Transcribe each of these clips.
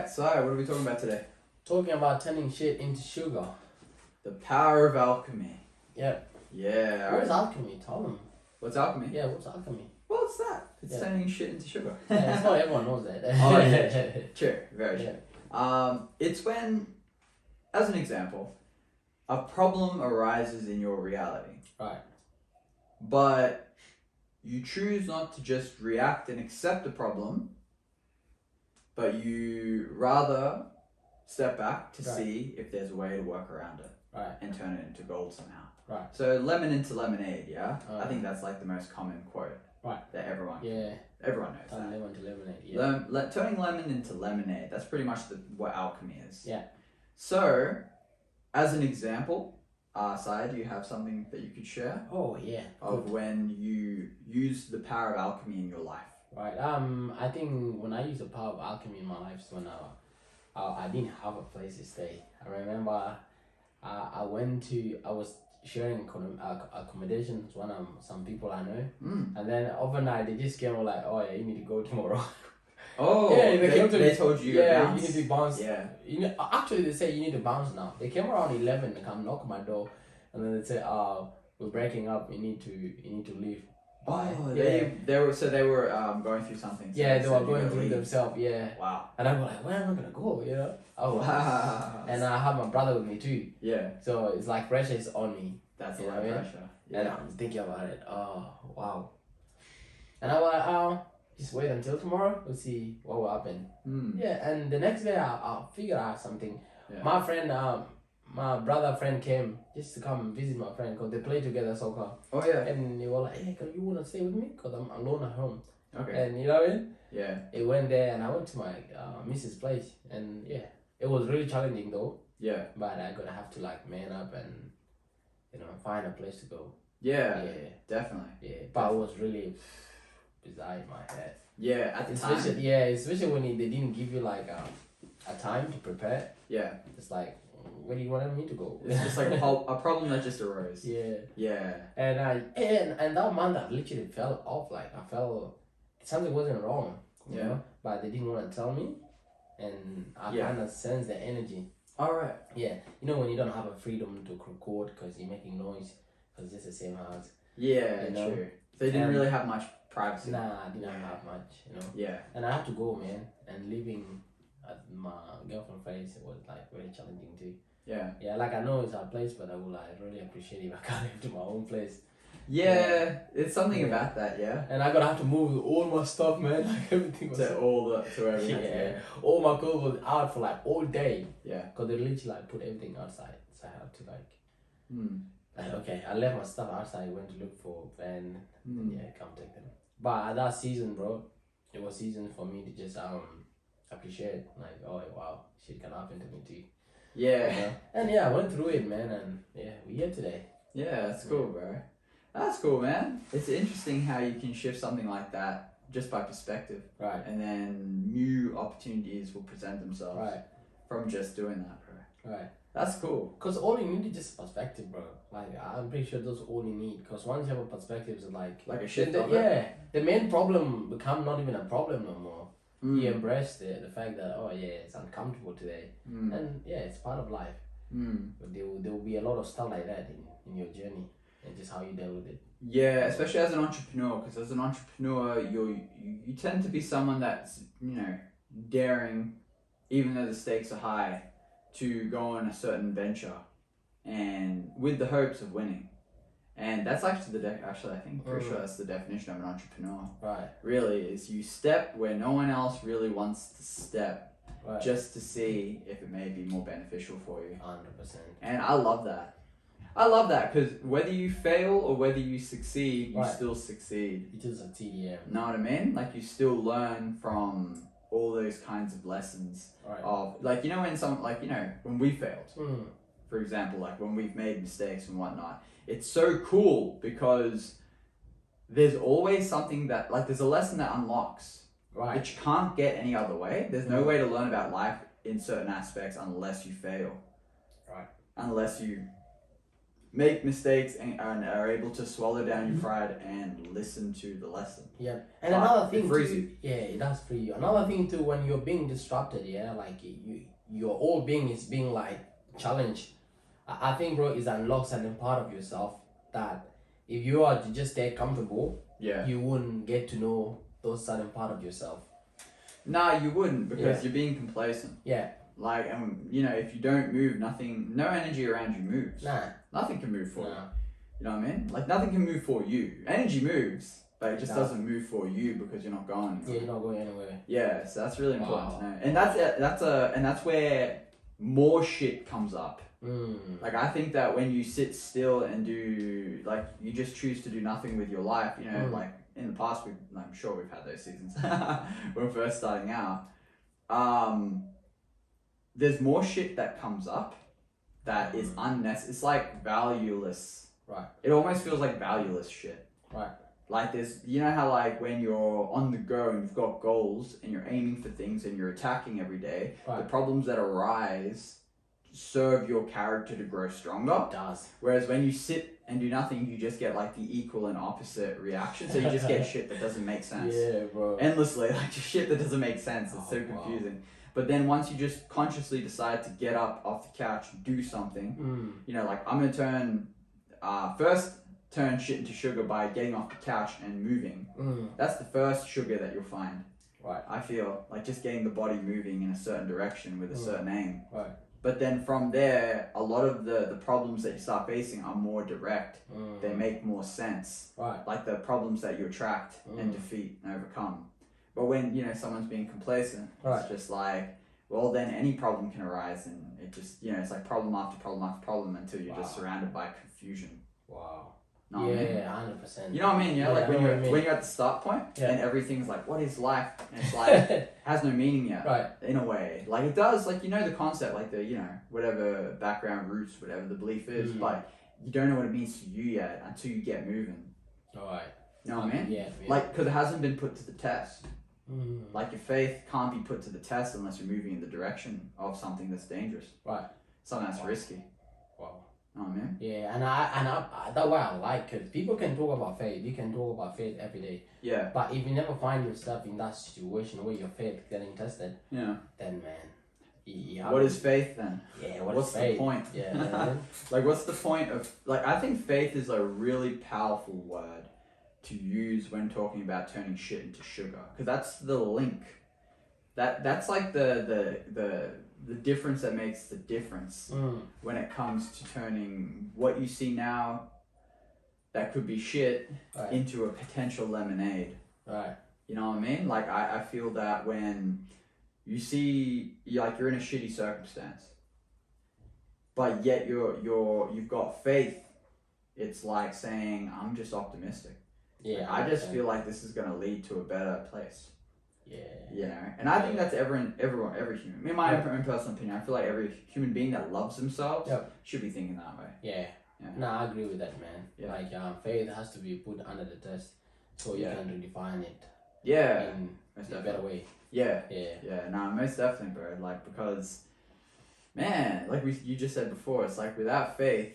Sai, what are we talking about today? Talking about turning shit into sugar. The power of alchemy. Yep. Yeah. What's alchemy? Tell them. What's alchemy? Yeah, what's alchemy? Well, it's that. It's turning shit into sugar. Yeah, it's not everyone knows that. Oh, yeah. True. Very true. It's when, as an example, a problem arises in your reality. Right. But you choose not to just react and accept the problem, but you rather step back to see if there's a way to work around it. Right. And turn it into gold somehow. Right. So lemon into lemonade, yeah? I think that's like the most common quote. Right. That everyone knows that. Turn lemon to lemonade, yeah. Turning lemon into lemonade, that's pretty much what alchemy is. Yeah. So, as an example, Sai, do you have something that you could share? Oh, yeah. Of when you use the power of alchemy in your life? Right. I think when I used the power of alchemy in my life is when I didn't have a place to stay. I remember I was sharing accommodation with some people I know, and then overnight they just came like, oh yeah, you need to go tomorrow. Oh, yeah, they told you to bounce? You need to bounce. Yeah. Actually, they say you need to bounce now. They came around 11 and come knock on my door, and then they say, we're breaking up. You need to leave. Oh, yeah. They were going through something. So yeah, they were going through themselves. Yeah. Wow. And I'm like, where am I gonna go? You know. Oh. Wow. And I have my brother with me too. Yeah. So it's like pressure is on me. That's a lot of pressure. Yeah. And I'm thinking about it. Oh wow. And I'm like, just wait until tomorrow. We'll see what will happen. Yeah. And the next day, I'll figure out something. Yeah. My friend, my brother friend came just to come visit my friend because they play together soccer. Oh yeah. And they were like, hey, you wanna stay with me? Cause I'm alone at home. Okay. And you know what I mean? Yeah. It went there, and I went to my missus' place, and yeah, it was really challenging though. Yeah. But I gotta have to like man up and find a place to go. Yeah. Yeah. Definitely. Yeah. But it was really beside my head. Yeah. At the time. Especially when they didn't give you like a time to prepare. Yeah. It's like, where do you want me to go? It's just like a problem that just arose. Yeah. Yeah. And that month I literally fell off. Like I felt something wasn't wrong. You know? But they didn't want to tell me, and I kind of sensed the energy. All right. Yeah. You know when you don't have a freedom to record because you're making noise because it's the same house. Yeah. True. So they didn't really have much privacy. Nah, I didn't have much. Yeah. And I had to go, man. And living at my girlfriend's place was like very challenging too. Yeah. Yeah, like I know it's our place, but I would like really appreciate if I can live to my own place. Yeah, it's something about that, yeah. And I gotta have to move all my stuff, man. Like everything was to everything. Yeah. All my clothes was out for like all day. Yeah. Cause they literally like put everything outside, so I had to like. Okay, I left my stuff outside. Went to look for and come take them. But at that season, bro, it was season for me to just appreciate like, oh wow, shit can happen to me too. Yeah. And I went through it, man, and we're here today. Yeah, that's cool, bro. That's cool, man. It's interesting how you can shift something like that just by perspective. Right. And then new opportunities will present themselves. Right. From just doing that, bro. Right. That's cool. Because all you need is just perspective, bro. Like, I'm pretty sure that's all you need. Because once you have a perspective, it's like a shift. The main problem become not even a problem no more. You embrace the fact that, it's uncomfortable today. And it's part of life. But there will be a lot of stuff like that in your journey. And just how you deal with it. Yeah, especially as an entrepreneur, because as an entrepreneur, you tend to be someone that's daring, even though the stakes are high, to go on a certain venture, and with the hopes of winning. And that's actually I think pretty sure that's the definition of an entrepreneur. Right. Really, is you step where no one else really wants to step, just to see if it may be more beneficial for you. 100%. And I love that. I love that because whether you fail or whether you succeed, you still succeed. You still succeed, yeah. Know what I mean? Like you still learn from all those kinds of lessons of like when we failed, for example, like when we've made mistakes and whatnot. It's so cool because there's always something that there's a lesson that unlocks that you can't get any other way. There's no way to learn about life in certain aspects unless you fail. Right. Unless you make mistakes and are able to swallow down your pride and listen to the lesson. Yeah, and another thing too, it does free you. Another thing too, when you're being disrupted, like your whole being is being like challenged. I think, bro, it unlocks certain part of yourself that if you are to just stay comfortable, you wouldn't get to know those certain part of yourself. Nah, you wouldn't, because you're being complacent. Yeah. Like, you know, if you don't move, no energy around you moves. Nah. Nothing can move for you. You know what I mean? Like, nothing can move for you. Energy moves, but it just doesn't move for you because you're not going anywhere. Yeah, you're not going anywhere. Yeah, so that's really important to know. And that's where more shit comes up. Like, I think that when you sit still and do, like, you just choose to do nothing with your life, you know, like, in the past, I'm sure we've had those seasons when we're first starting out. There's more shit that comes up that is unnecessary. It's like valueless. Right. It almost feels like valueless shit. Right. Like there's, you know how like when you're on the go and you've got goals and you're aiming for things and you're attacking every day, the problems that arise serve your character to grow stronger. It does. Whereas when you sit and do nothing, you just get like the equal and opposite reaction. So you just get shit that doesn't make sense. Yeah, bro. Endlessly, like just shit that doesn't make sense. It's so confusing. Wow. But then once you just consciously decide to get up off the couch, do something, you know, like I'm gonna turn shit into sugar by getting off the couch and moving. That's the first sugar that you'll find. Right. I feel like just getting the body moving in a certain direction with a certain aim. Right. But then from there, a lot of the problems that you start facing are more direct. They make more sense. Right. Like the problems that you attract and defeat and overcome. But when, you know, someone's being complacent, it's just like, well, then any problem can arise, and it just, you know, it's like problem after problem after problem until you're just surrounded by confusion. Wow. Know what I mean? 100%. You know what I mean? Yeah, like when you're at the start point and everything's like, what is life? And it's like, has no meaning yet. Right. In a way. Like it does, like, you know, the concept, like the, you know, whatever background roots, whatever the belief is, but you don't know what it means to you yet until you get moving. Alright. You know what I mean? Yeah. Like, because it hasn't been put to the test. Like your faith can't be put to the test unless you're moving in the direction of something that's dangerous. Right. Something that's risky. Wow. Know what I mean? Yeah, and I that's why I like it. People can talk about faith. You can talk about faith every day. Yeah. But if you never find yourself in that situation where your faith getting tested, then man, what is faith then? Yeah, what's faith? The point? Yeah. Like, what's the point of, like, I think faith is a really powerful word to use when talking about turning shit into sugar, because that's the link. That's like the difference that makes the difference when it comes to turning what you see now that could be shit into a potential lemonade. Right. You know what I mean? Like I feel that when you see like you're in a shitty circumstance, but yet you've got faith, it's like saying, I'm just optimistic. Yeah. Like, I just feel like this is gonna lead to a better place. Yeah. You know, and I think that's every human. In my own personal opinion, I feel like every human being that loves themselves should be thinking that way. Yeah. No, I agree with that, man. Yeah. Like faith has to be put under the test so you can redefine it. Yeah. In a better way. Yeah. Yeah. Yeah. No, most definitely, bro. Like, because, man, like you just said before, it's like without faith,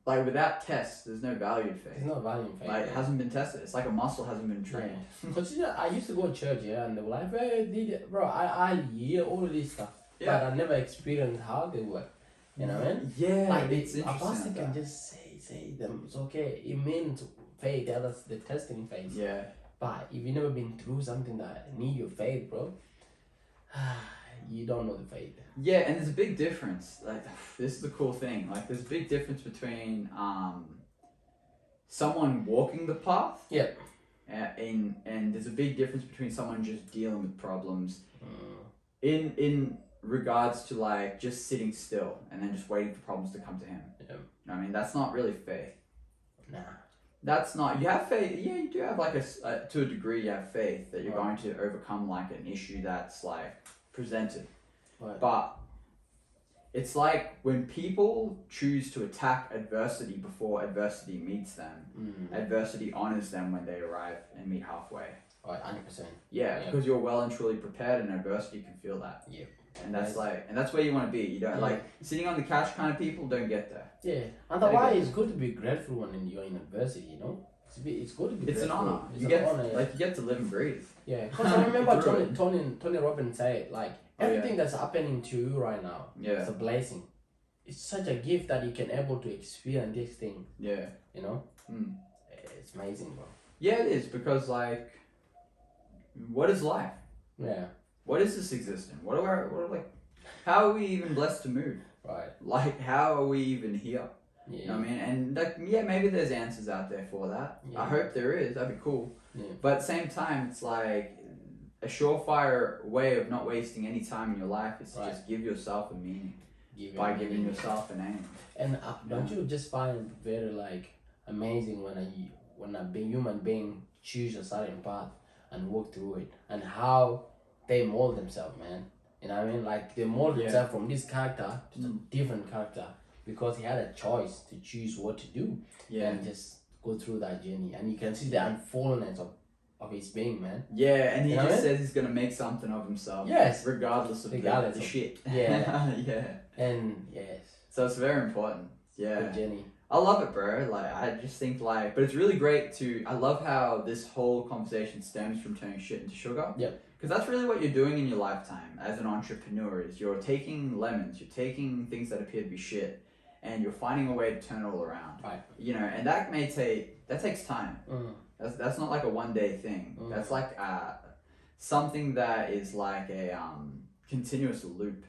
like without tests, there's no value in faith. There's no value in faith. Like it hasn't been tested. It's like a muscle hasn't been trained. But you know, I used to go to church, and they were like, bro, I hear all of this stuff, but I never experienced how they work. You know what I mean? Yeah. Like it's a pastor can just say them, it's okay. It means faith, tell us the testing phase. Yeah. But if you've never been through something that need your faith, bro, you don't know the faith. Yeah, and there's a big difference. Like, this is the cool thing. Like, there's a big difference between someone walking the path. Yeah. And there's a big difference between someone just dealing with problems. In regards to like just sitting still and then just waiting for problems to come to him. Yeah. I mean, that's not really faith. Nah. That's not, you have faith, yeah, you do have like to a degree you have faith that you're going to overcome like an issue that's like presented. Right. But it's like when people choose to attack adversity before adversity meets them, adversity honors them when they arrive and meet halfway. Right, 100%. Yeah, because you're well and truly prepared and adversity can feel that. Yep. And that's where you want to be. You don't like sitting on the couch kind of people don't get there. Yeah, and that's why it's good to be grateful when you're in university. You know, it's good to be. It's grateful. an honor. It's you an get honor, you get to live and breathe. Yeah, because I remember Tony Robbins said like everything that's happening to you right now. Yeah, it's a blessing. It's such a gift that you can able to experience this thing. Yeah, you know, it's amazing, bro. Yeah, it is because like, what is life? Yeah. What is this existence? What are like? How are we even blessed to move? Right. Like, how are we even here? Yeah. You know what I mean? And like, yeah, maybe there's answers out there for that. Yeah. I hope there is. That'd be cool. Yeah. But at the same time, it's like a surefire way of not wasting any time in your life is to just give yourself a meaning by giving yourself an aim. And don't you just find it very like amazing when a human being choose a certain path and walk through it, and how they mold themselves, man. You know what I mean? Like they mold themselves from this character to a different character because he had a choice to choose what to do. Yeah. And just go through that journey, and you can see the unfoldness of his being, man. Yeah, and he just says he's gonna make something of himself. Yes. Regardless of the shit. Yeah. Yeah. And yes. So it's very important. Yeah. Good journey. I love it, bro. Like, I just think like, but it's really great I love how this whole conversation stems from turning shit into sugar. Yep. Because that's really what you're doing in your lifetime as an entrepreneur is you're taking lemons, you're taking things that appear to be shit, and you're finding a way to turn it all around. Right. You know, and that takes time. That's not like a one-day thing. That's like something that is like a continuous loop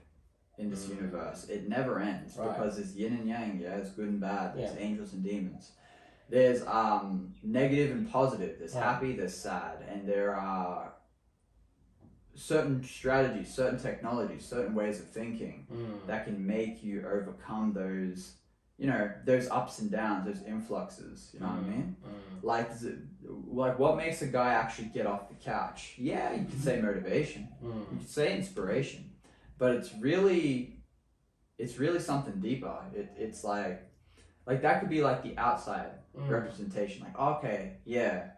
in this universe. It never ends because there's yin and yang, there's good and bad, there's angels and demons. There's negative and positive, there's happy, there's sad, and there are certain strategies, certain technologies, certain ways of thinking that can make you overcome those, those ups and downs, those influxes, you know what I mean? Like what makes a guy actually get off the couch? Yeah, you could say motivation, you could say inspiration, but it's really something deeper. It's like that could be like the outside representation. Like, okay, yeah,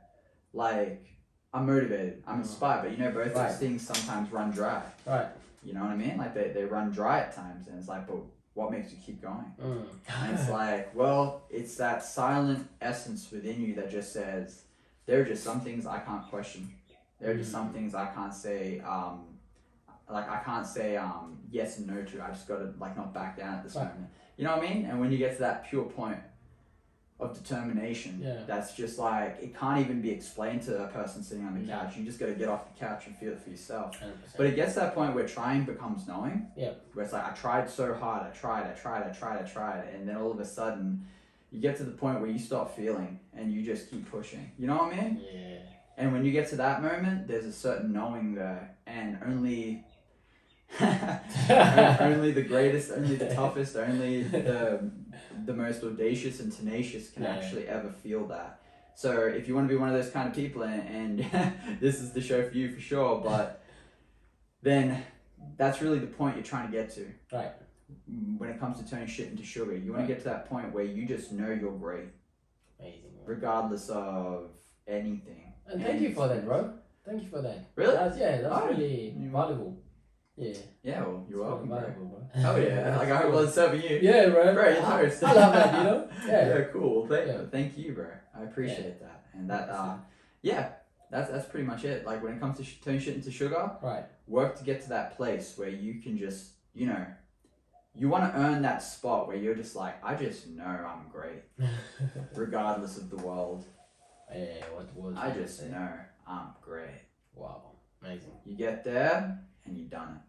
like I'm motivated, I'm inspired, but both those things sometimes run dry. Right. You know what I mean? Like they run dry at times, and it's like, but what makes you keep going? And it's like, well, it's that silent essence within you that just says, there are just some things I can't question. There are just some things I can't say, I can't say yes and no to. I just gotta not back down at this moment. You know what I mean? And when you get to that pure point of determination, that's just like, it can't even be explained to a person sitting on the couch. You just gotta get off the couch and feel it for yourself. 100%. But it gets to that point where trying becomes knowing. Yeah. Where it's like, I tried so hard, I tried, and then all of a sudden you get to the point where you stop feeling and you just keep pushing. You know what I mean? Yeah. And when you get to that moment, there's a certain knowing there, and only only the greatest, only the toughest, only the most audacious and tenacious can actually ever feel that. So if you want to be one of those kind of people, and this is the show for you for sure, but then that's really the point you're trying to get to. Right. When it comes to turning shit into sugar, you want to get to that point where you just know you're great. Amazing. Regardless of anything. And thank you for that, bro. Thank you for that. Really? That's really valuable. Yeah. Yeah, well, you're welcome, valuable, bro. Oh yeah, like I was serving you. Yeah, bro. Bro, you're host. I love that, Yeah. Yeah, cool. Thank you, bro. I appreciate that. And that, that's pretty much it. Like when it comes to turning shit into sugar, work to get to that place where you can just, you want to earn that spot where you're just like, I just know I'm great, regardless of the world. Yeah, I just know I'm great. Wow, amazing. You get there and you've done it.